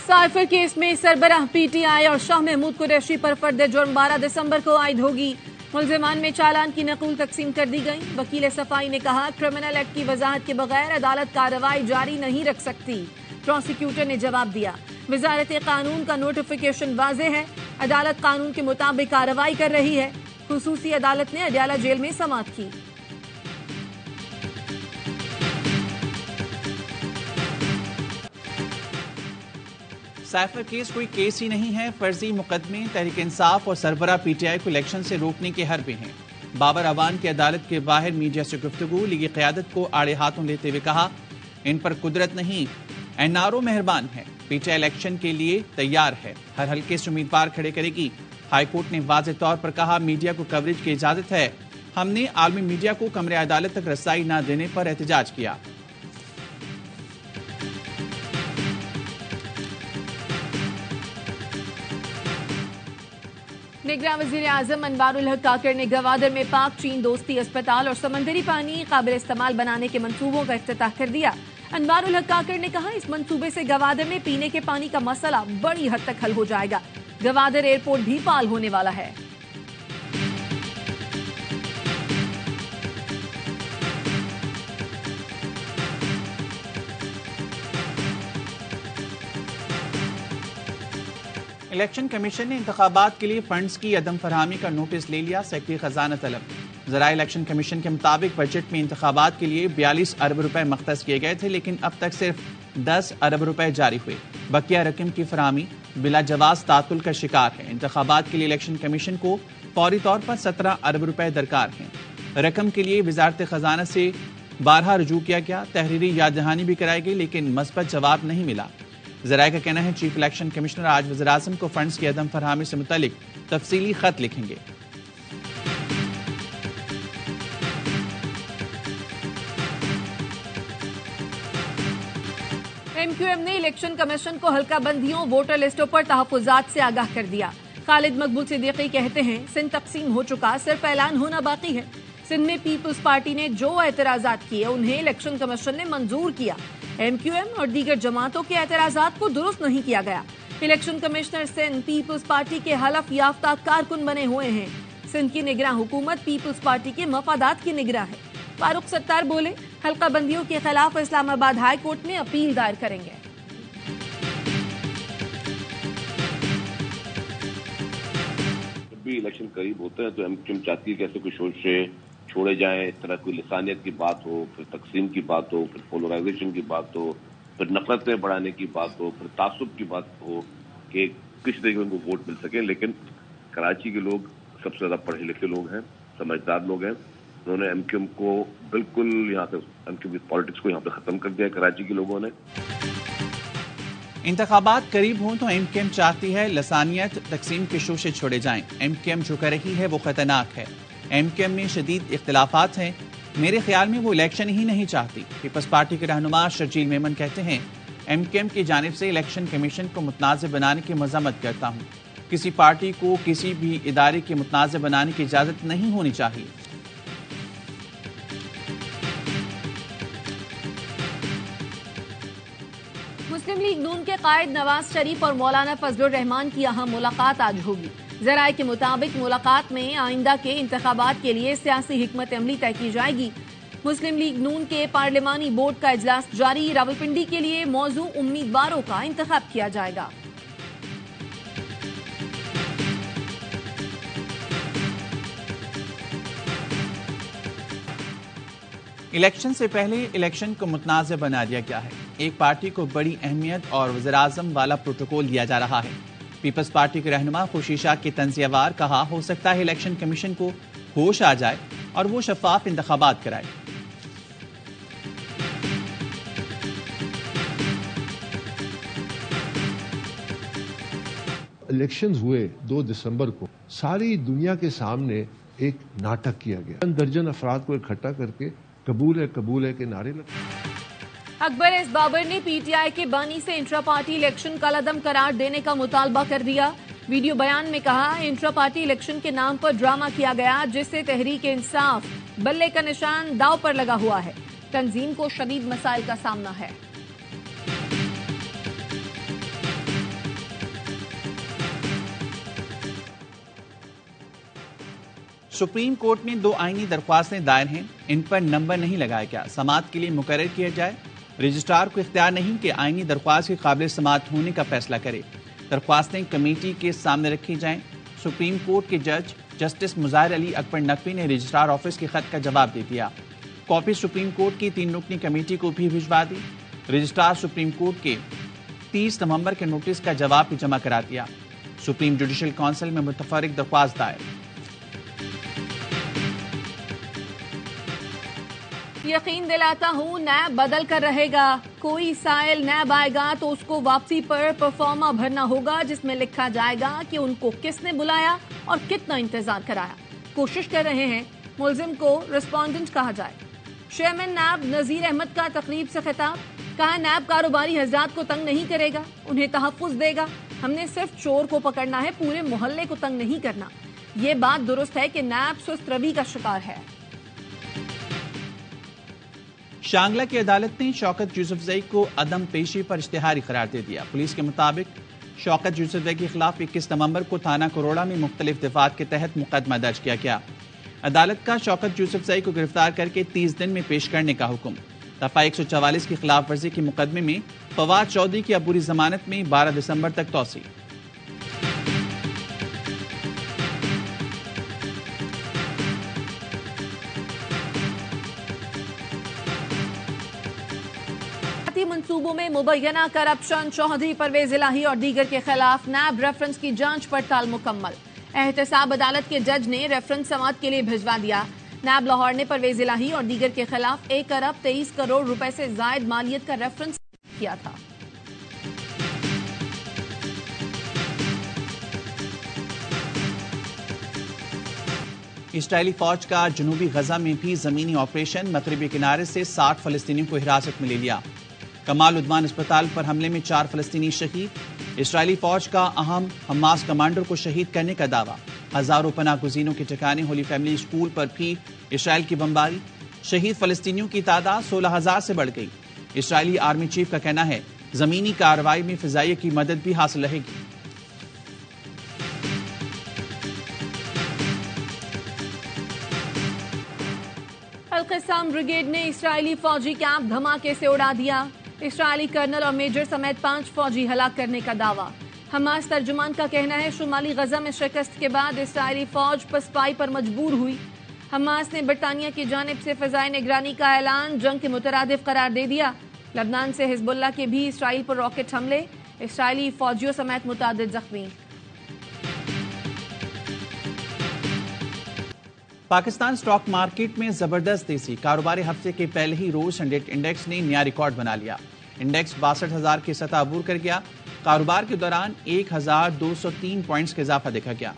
Cipher case में सरबराह PTI और शाह महमूद कुरैशी पर फर्द जुर्म 12 दिसंबर को आयद होगी। मुल्जिमान में चालान की नकूल तकसीम कर दी गई। वकील सफाई ने कहा, क्रिमिनल एक्ट की वजाहत के बगैर अदालत कार्रवाई जारी नहीं रख सकती। प्रोसिक्यूटर ने जवाब दिया, वजारत कानून का नोटिफिकेशन वाज़ेह है, अदालत कानून के मुताबिक कार्रवाई कर रही है। खुसूसी अदालत ने अडयाला जेल में समाअत की। साइफर केस कोई केस ही नहीं है। फर्जी मुकदमे तहरीक इंसाफ और सरबराह पीटीआई को इलेक्शन से रोकने के हरबे हैं। बाबर अवान की अदालत के बाहर मीडिया से गुफ्तगू, लीगी क़यादत को आड़े हाथों लेते हुए कहा, इन पर कुदरत नहीं एनआरओ मेहरबान है। पीटीआई इलेक्शन के लिए तैयार है, हर हल्के से उम्मीदवार खड़े करेगी। हाईकोर्ट ने वाज़ेह तौर पर कहा, मीडिया को कवरेज की इजाजत है। हमने आलमी मीडिया को कमरे अदालत तक रसाई न देने पर एहतजाज किया। निगरान वज़ीर आज़म अनवारुल हक काकड़ ने गवादर में पाक चीन दोस्ती अस्पताल और समंदरी पानी काबिल इस्तेमाल बनाने के मंसूबों का इफ्तिताह कर दिया। अनवारुल हक काकड़ ने कहा, इस मंसूबे से गवादर में पीने के पानी का मसला बड़ी हद तक हल हो जाएगा। गवादर एयरपोर्ट भी फाल होने वाला है। इलेक्शन कमीशन ने इंतखाबात के लिए फंड्स की अदम फरहमी का नोटिस ले लिया। सेक्रेटरी खजाना तलब। ज़राए इलेक्शन कमीशन के मुताबिक बजट में इंतखाबात के लिए 42 अरब रुपए मख्तस किए गए थे, लेकिन अब तक सिर्फ 10 अरब रुपए जारी हुए। बकिया रकम की फरहमी बिला जवाज तातुल का शिकार है। इंतखाबात के लिए इलेक्शन कमीशन को फौरी तौर पर 17 अरब रुपए दरकार हैं। रकम के लिए वजारत खजाना से 12 रुजू किया गया। तहरीरी याद दहानी भी कराई गई, लेकिन मस्बत जवाब नहीं मिला। ज़राए का कहना है, चीफ इलेक्शन कमिश्नर आज वज़ीर आज़म को फंड्स की अदम फरहमी से मुतालिक तफसीली खत लिखेंगे। एमक्यूएम ने इलेक्शन कमीशन को हल्का बंदियों वोटर लिस्टों पर तहफ़्फ़ुज़ात से आगाह कर दिया। खालिद मकबूल सिद्दीकी कहते हैं, सिंध तकसीम हो चुका, सिर्फ ऐलान होना बाकी है। सिंध में पीपल्स पार्टी ने जो एतराज़ात किए उन्हें इलेक्शन कमीशन ने मंजूर किया। एमक्यूएम और दीगर जमातों के एतराज़ात को दुरुस्त नहीं किया गया। Election commissioner Sindh Peoples Party के हलफ याफ्ता कारकुन बने हुए हैं। सिंध की निगरान हुकूमत पीपल्स पार्टी के मफादात की निगरान है। फारूक सत्तार बोले, हल्का बंदियों के खिलाफ इस्लामाबाद हाई कोर्ट में अपील दायर करेंगे। जब भी इलेक्शन करीब होते हैं तो एमक्यूएम चाहती है कि ऐसे कोई शोशे छोड़े जाएं, इस तरह कोई लिसानियत की बात हो, फिर तकसीम की बात हो, फिर पोलराइजेशन की बात हो, फिर नफरतें बढ़ाने की बात हो, फिर तासुब की बात हो कि किस तरीके से उनको वोट मिल सके। लेकिन कराची के लोग सबसे ज्यादा पढ़े लिखे लोग हैं, समझदार लोग हैं। उन्होंने एमक्यूएम को बिल्कुल यहाँ से एमक्यूएम की पॉलिटिक्स को यहाँ पे खत्म कर दिया कराची के लोगों ने। इंतखाबात करीब हों तो एमक्यूएम चाहती है लसानियत तकसीम के शोशे छोड़े जाएं। एमक्यूएम जो कर रही है वो खतरनाक है। एमक्यूएम में शदीद इख्तिलाफात हैं। मेरे ख्याल में वो इलेक्शन ही नहीं चाहती। पीपल्स पार्टी के रहनुमा शर्जील मेमन कहते हैं, एमक्यूएम की जानिब से इलेक्शन कमीशन को मुतनाज़ बनाने की मज़म्मत करता हूँ। किसी पार्टी को किसी भी इदारे के मुतनाज़ बनाने की इजाज़त नहीं होनी चाहिए। मुस्लिम लीग नून के कायद नवाज शरीफ और मौलाना फजलुर रहमान की अहम मुलाकात आज होगी। ज़राए के मुताबिक मुलाकात में आइंदा के इंतखाबात के लिए सियासी हिकमत अमली तय की जाएगी। मुस्लिम लीग नून के पार्लिमानी बोर्ड का इजलास जारी। रावलपिंडी के लिए मौजू उम्मीदवारों का इंतखाब किया जाएगा। इलेक्शन से पहले इलेक्शन को मुतनाज़ बना दिया गया है। एक पार्टी को बड़ी अहमियत और वज़ीर आज़म वाला प्रोटोकॉल दिया जा रहा है। पीपल्स पार्टी के रहनुमा खुशीशा के तंज़ियावार कहा, हो सकता है इलेक्शन कमीशन को होश आ जाए और वो शफाफ इंतखाबात कराए। इलेक्शंस हुए 2 दिसंबर को, सारी दुनिया के सामने एक नाटक किया गया। दर्जन अफराद को इकट्ठा करके कबूल है के नारे लगे। अकबर एस बाबर ने पीटीआई के बानी से इंट्रा पार्टी इलेक्शन कलअदम करार देने का मुतालबा कर दिया। वीडियो बयान में कहा, इंट्रा पार्टी इलेक्शन के नाम पर ड्रामा किया गया, जिससे तहरीक इंसाफ बल्ले का निशान दाव पर लगा हुआ है। तंजीम को शदीद मसाइल का सामना है। सुप्रीम कोर्ट में 2 आईनी दरख्वास्तें दायर हैं, इन पर नंबर नहीं लगाया गया। समाअत के लिए मुकर्रर किया जाए। रजिस्ट्रार को इख्तियार नहीं कि आईनी दरख्वास्त के काबिल समाअत होने का फैसला करे। दरख्वास्तें कमेटी के सामने रखी जाएं। सुप्रीम कोर्ट के जज जस्टिस मुजाहिर अली अकबर नकवी ने रजिस्ट्रार ऑफिस के खत का जवाब दे दिया। कॉपी सुप्रीम कोर्ट की 3 रुकनी कमेटी को भी भिजवा दी। रजिस्ट्रार सुप्रीम कोर्ट के 30 नवंबर के नोटिस का जवाब भी जमा करा दिया। सुप्रीम जुडिशल काउंसिल में मुतफर्रिक दरख्वास्त दायर। यकीन दिलाता हूँ नैब बदल कर रहेगा। कोई साइल नैब आएगा तो उसको वापसी पर परफॉर्मा भरना होगा, जिसमें लिखा जाएगा कि उनको किसने बुलाया और कितना इंतजार कराया। कोशिश कर रहे हैं मुलजिम को रिस्पोंडेंट कहा जाए। चेयरमैन नैब नजीर अहमद का तकरीब से खिताब, कहा नैब कारोबारी हजरात को तंग नहीं करेगा, उन्हें तहफ्फुज देगा। हमने सिर्फ चोर को पकड़ना है, पूरे मोहल्ले को तंग नहीं करना। ये बात दुरुस्त है कि नैब सुस्त रवि का शिकार है। शांगला की अदालत ने शौकत यूसुफजई को अदम पेशी पर इश्तिहारी करार दे दिया। पुलिस के मुताबिक शौकत यूसुफजई के खिलाफ 21 नवंबर को थाना करोड़ा में मुख्तलिफ दफात के तहत मुकदमा दर्ज किया गया। अदालत का शौकत यूसुफजई को गिरफ्तार करके 30 दिन में पेश करने का हुक्म। दफा 144 की खिलाफ वर्जी के मुकदमे में फवाद चौधरी की अबूरी जमानत में 12 दिसंबर तक तौसी। मंसूबों में मुबैना करप्शन, चौधरी परवेज इलाही और दीगर के खिलाफ नैब रेफरेंस की जांच पड़ताल मुकम्मल। एहतसाब अदालत के जज ने रेफरेंस समाअत के लिए भिजवा दिया। नैब लाहौर ने परवेज इलाही और दीगर के खिलाफ 1 अरब 23 करोड़ रुपए से जायद मालियत का रेफरेंस किया था। इजरायली फौज का जनूबी गजा में भी जमीनी ऑपरेशन, मगरबी किनारे से 60 फलस्तीनियों को हिरासत में ले लिया। कमाल उद्वान अस्पताल पर हमले में 4 फलस्तीनी शहीद। इजरायली फौज का अहम हमास कमांडर को शहीद करने का दावा। हजारों पनाह गुज़ीनों के ठिकाने होली फैमिली स्कूल पर भी इजरायल की बमबारी। शहीद फलस्तीनियों की तादाद 16,000 से बढ़ गई। इजरायली आर्मी चीफ का कहना है जमीनी कार्रवाई में फिजाइया की मदद भी हासिल रहेगी। अल-क़स्साम ब्रिगेड ने इजरायली फौजी कैंप धमाके से उड़ा दिया। इजरायली कर्नल और मेजर समेत 5 फौजी हलाक करने का दावा। हमास तर्जुमान का कहना है शुमाली गजा में शिकस्त के बाद इजरायली फौज पसपाई पर मजबूर हुई। हमास ने बरतानिया की जानिब से फ़िज़ाई निगरानी का ऐलान जंग के मुतरादिफ करार दे दिया। लबनान से हिजबुल्लाह के भी इजराइल पर रॉकेट हमले, इजरायली फौजियों समेत मुतादिद जख्मी। पाकिस्तान स्टॉक मार्केट में जबरदस्त तेजी। कारोबारी हफ्ते के पहले ही रोज संडेट इंडेक्स ने नया रिकॉर्ड बना लिया। इंडेक्स 62,000 की सतह अबूर कर गया। कारोबार के दौरान 1,203 पॉइंट्स का इजाफा देखा गया।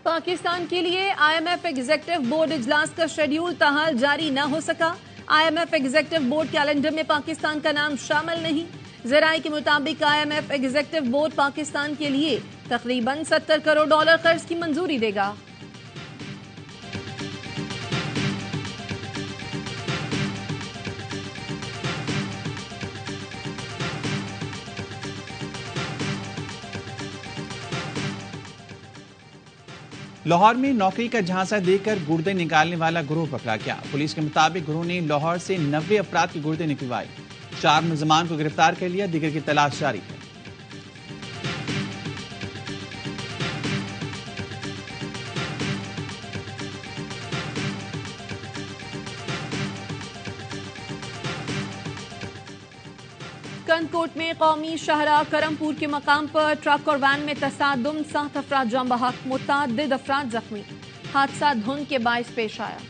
पाकिस्तान के लिए IMF एग्जीक्यूटिव बोर्ड इजलास का शेड्यूल ताहाल जारी न हो सका। IMF एग्जीक्यूटिव बोर्ड कैलेंडर में पाकिस्तान का नाम शामिल नहीं। ज़राए के मुताबिक IMF एग्जीक्यूटिव बोर्ड पाकिस्तान के लिए तकरीबन $70 करोड़ कर्ज की मंजूरी देगा। लाहौर में नौकरी का झांसा देकर गुर्दे निकालने वाला गिरोह पकड़ा गया। पुलिस के मुताबिक गिरोह ने लाहौर से 90 अफराद के गुर्दे निकलवाए। 4 मुलजमान को गिरफ्तार कर लिया, दीगर की तलाश जारी है। कनकोट में कौमी शाहरा करमपुर के मकाम पर ट्रक और वैन में तसादुम, 7 अफराद जाम बहक, मुतअद्दिद अफराद जख्मी। हादसा धुंध के बाइस पेश आया।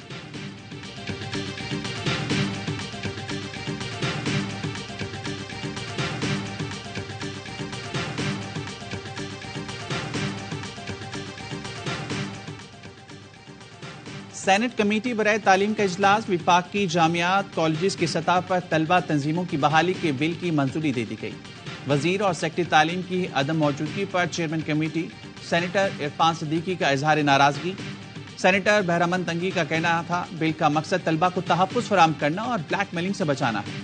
सेनेट कमेटी बराए तालीम का इजलास। विफाक की जामियात कॉलेजेस की सतह पर तलबा तंजीमों की बहाली के बिल की मंजूरी दे दी गई। वजीर और सेक्रेटरी तालीम की अदम मौजूदगी पर chairman committee senator Irfan Siddiqui का इजहार नाराजगी। सेनेटर बहरामंद तंगी का कहना था बिल का मकसद तलबा को तहफ्फुज़ फराहम करना और ब्लैकमेलिंग से बचाना है।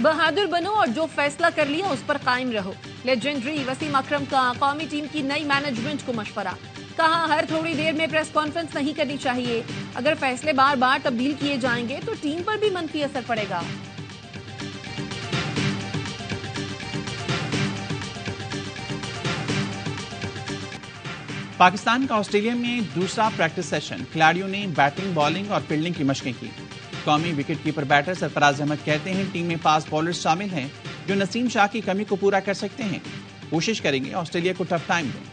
बहादुर बनो और जो फैसला कर लिया उस पर कायम रहो। लेजेंडरी वसीम अकरम का कौमी टीम की नई मैनेजमेंट को मशवरा। कहा हर थोड़ी देर में प्रेस कॉन्फ्रेंस नहीं करनी चाहिए। अगर फैसले बार बार तब्दील किए जाएंगे तो टीम पर भी मंफी असर पड़ेगा। पाकिस्तान का ऑस्ट्रेलिया में दूसरा प्रैक्टिस सेशन। खिलाड़ियों ने बैटिंग, बॉलिंग और फील्डिंग की मशकें की। कौमी wicket keeper batter Sarfaraz Ahmed कहते हैं टीम में फास्ट बॉलर्स शामिल हैं जो नसीम शाह की कमी को पूरा कर सकते हैं। कोशिश करेंगे ऑस्ट्रेलिया को टफ टाइम दें।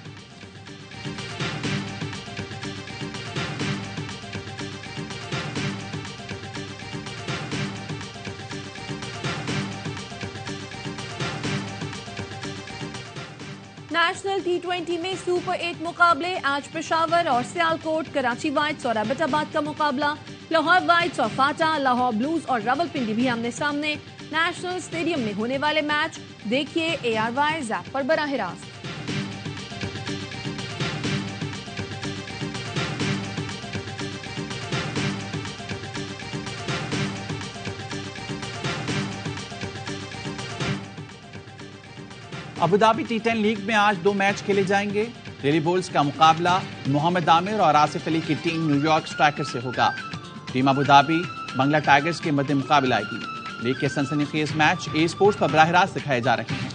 नेशनल T20 में सुपर 8 मुकाबले। आज पेशावर और सियालकोट, कराची वाइट्स और एबटाबाद का मुकाबला। लाहौर वाइट्स और फाटा, लाहौर ब्लूज और रावलपिंडी भी आमने सामने। नेशनल स्टेडियम में होने वाले मैच देखिए ARY ऐप पर बराह रास्त। अबुधाबी T10 लीग में आज 2 मैच खेले जाएंगे। दिल्ली बुल्स का मुकाबला मोहम्मद आमिर और आसिफ अली की टीम न्यूयॉर्क स्ट्राइकर्स से होगा। टीम अबुधाबी बंगला टाइगर्स के मध्य मुकाबला आएगी। लीग के सनसनीखेज मैच A स्पोर्ट्स पर बराह रास्त दिखाए जा रहे हैं।